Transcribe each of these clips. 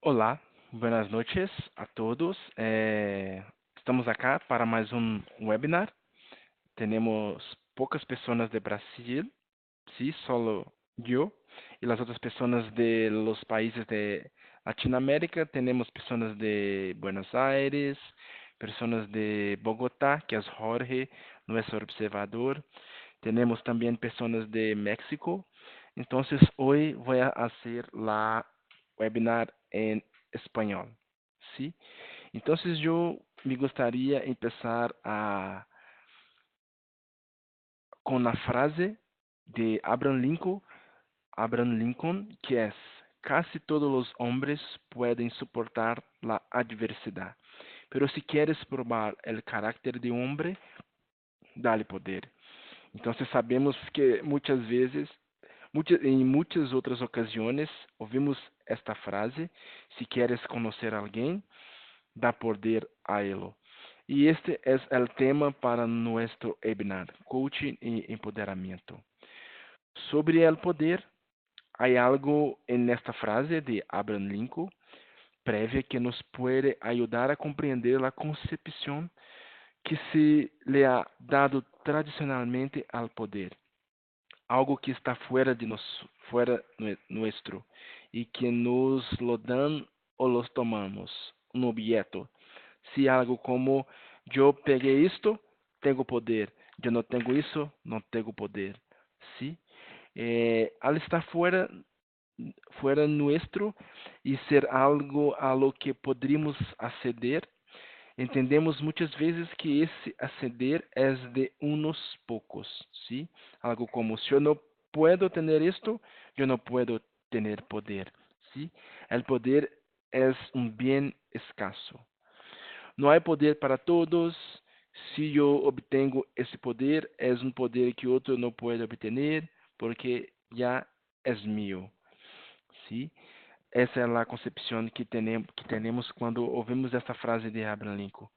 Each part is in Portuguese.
Olá, buenas noches a todos. Estamos acá para mais um webinar. Temos poucas pessoas de Brasil, sí, solo yo, e as outras pessoas de los países de Latinoamérica. Temos pessoas de Buenos Aires, pessoas de Bogotá, que é Jorge, nosso observador. Temos também pessoas de México. Então, hoje vou fazer la webinar em espanhol, ¿sí? Entonces yo me gustaría empezar con la frase de Abraham Lincoln, que es: casi todos los hombres pueden soportar la adversidad, pero si quieres probar el carácter de hombre, dale poder. Entonces sabemos que muchas veces, em muitas outras ocasiões, ouvimos esta frase: se quieres conhecer alguém, dá poder a ele. E este é o tema para nosso webinar, Coaching e Empoderamento. Sobre o poder, há algo nesta frase de Abraham Lincoln prévia que nos pode ajudar a compreender a concepção que se le ha dado tradicionalmente ao poder, algo que está fora nuestro, e que nos lo dan o los tomamos, um objeto. Se algo como: eu peguei isto, tenho poder; eu não tenho isso, não tenho poder. ¿Sí? Al estar fuera nuestro e ser algo a lo que podríamos aceder, entendemos muitas vezes que esse aceder é de unos poucos, ¿sí? Algo como: se eu não puedo ter isto, eu não puedo ter poder, ¿sí? El poder é um bem escasso. Não há poder para todos. Se eu obtenho esse poder, é um poder que outro não pode obter, porque já é meu, ¿sí? Essa é a concepção que temos quando ouvimos esta frase de Abraham Lincoln.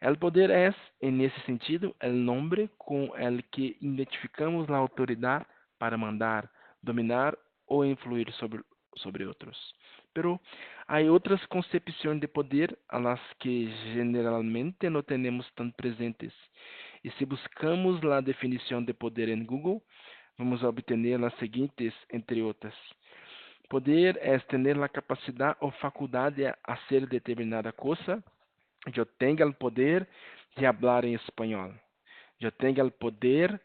El poder es, en ese sentido, el nombre con el que identificamos la autoridad para mandar, dominar o influir sobre otros. Pero hay otras concepciones de poder a las que generalmente no tenemos tan presentes. Y si buscamos la definición de poder en Google, vamos a obtener las siguientes, entre otras. Poder es tener la capacidad o facultad de hacer determinada cosa. Eu tenho o poder de falar em espanhol. Eu tenho o poder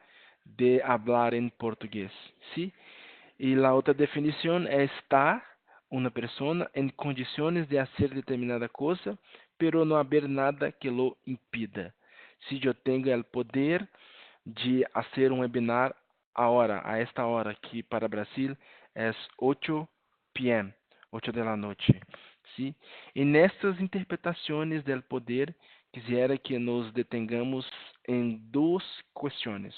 de falar em português. ¿Sí? E a outra definição é estar uma pessoa em condições de fazer determinada coisa, pero não haver nada que lo impida. Se eu tenho o poder de fazer um webinar a esta hora, que para Brasil é 8 p.m., 8 de la noche. ¿Sí? E nestas interpretações do poder, quisiera que nos detengamos em duas questões.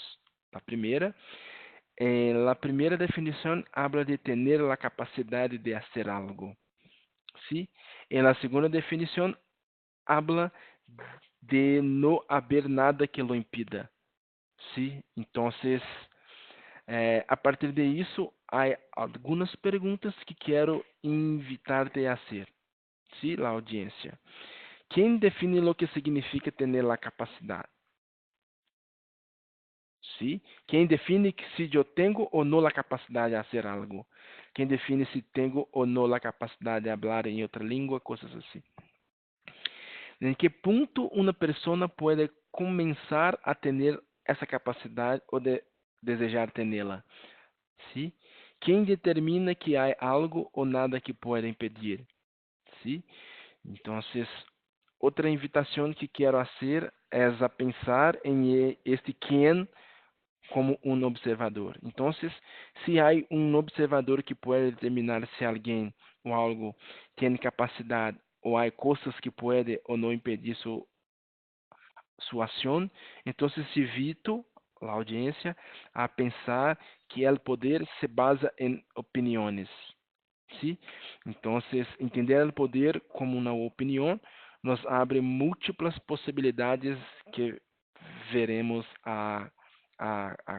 A primeira definição habla de ter a capacidade de fazer algo. ¿Sí? E a segunda definição habla de não haver nada que lo impida. ¿Sí? Então, a partir de isso, há algumas perguntas que quero invitar-te a fazer. ¿Sí? La audiencia. ¿Quién define lo que significa tener la capacidad? ¿Sí? ¿Quién define si yo tengo o no la capacidad de hacer algo? ¿Quién define si tengo o no la capacidad de hablar en otra lengua? Cosas así. ¿En qué punto una persona puede comenzar a tener esa capacidad o de desejar tenerla? ¿Sí? ¿Quién determina que hay algo o nada que pueda impedir? ¿Sí? Entonces, outra invitação que quero fazer é a pensar em este quem como um observador. Então, se há um observador que pode determinar se alguém ou algo tem capacidade ou há coisas que pode ou não impedir sua ação, então se invito a audiência a pensar que o poder se basa em opiniões. ¿Sí? Então, entender o poder como uma opinião nos abre múltiplas possibilidades que veremos a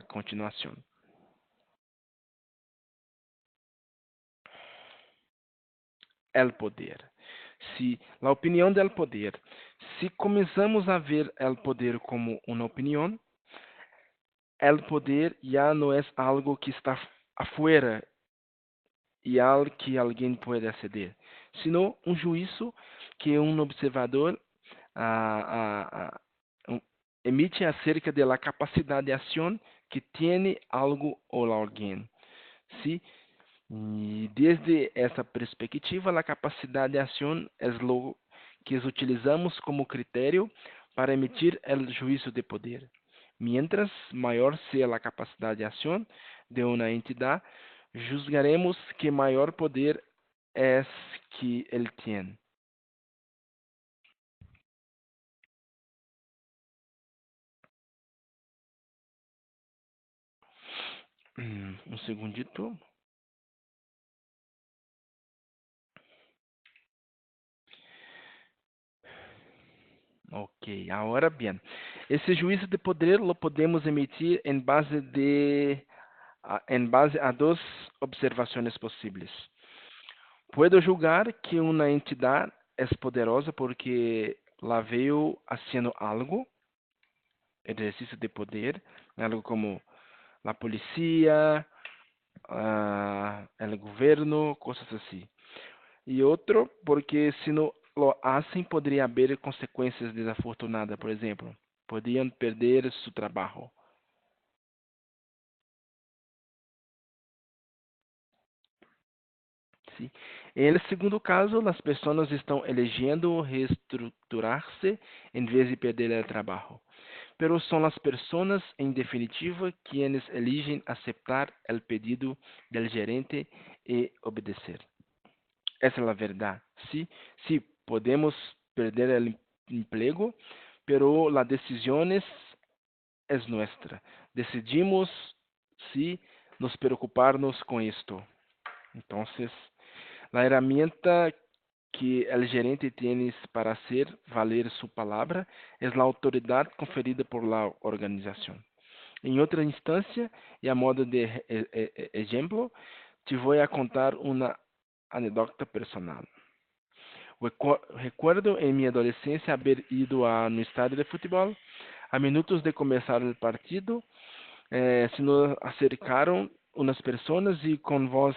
continuação. el poder. Se a opinião del poder, se começamos a ver el poder como uma opinião, el poder já não é algo que está afuera e algo que alguém pode aceder, sino um juízo que um observador um, emite acerca da capacidade de ação que tem algo ou alguém. ¿Sí? E desde essa perspectiva, a capacidade de ação é o que utilizamos como critério para emitir o juízo de poder. Mientras maior seja a capacidade de ação de uma entidade, juzgaremos que maior poder é que ele tem. Um segundito. Ok, agora bem. Esse juízo de poder lo podemos emitir em base a duas observações possíveis. Puedo julgar que uma entidade é poderosa porque la veio haciendo algo, exercício de poder, algo como a polícia, o governo, coisas assim. E outro, porque se não lo hacen, poderia haver consequências desafortunadas, por exemplo, poderiam perder seu trabalho. Sí. En el segundo caso, as pessoas estão elegendo reestruturar-se em vez de perder o trabalho. Pero são as pessoas, em definitiva, quienes eligem aceitar o pedido del gerente e obedecer. Essa é a verdade. Sí, sí, podemos perder o emprego, pero la decisão é nossa. Decidimos si nos preocuparnos com isto. Então, a herramienta que o gerente tem para hacer valer sua palavra é a autoridade conferida por la organização. Em outra instância, e a modo de exemplo, te vou a contar uma anedota personal. Recuerdo em minha adolescência haver ido no estádio de futebol. A minutos de começar o partido, se nos acercaram umas pessoas e com voz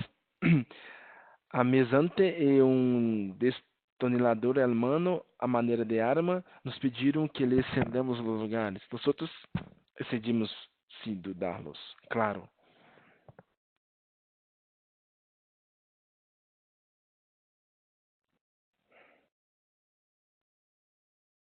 amesante e destornillador em mano, a maneira de arma, nos pediram que lhes cedamos os lugares. Nós decidimos sim dar-los, claro.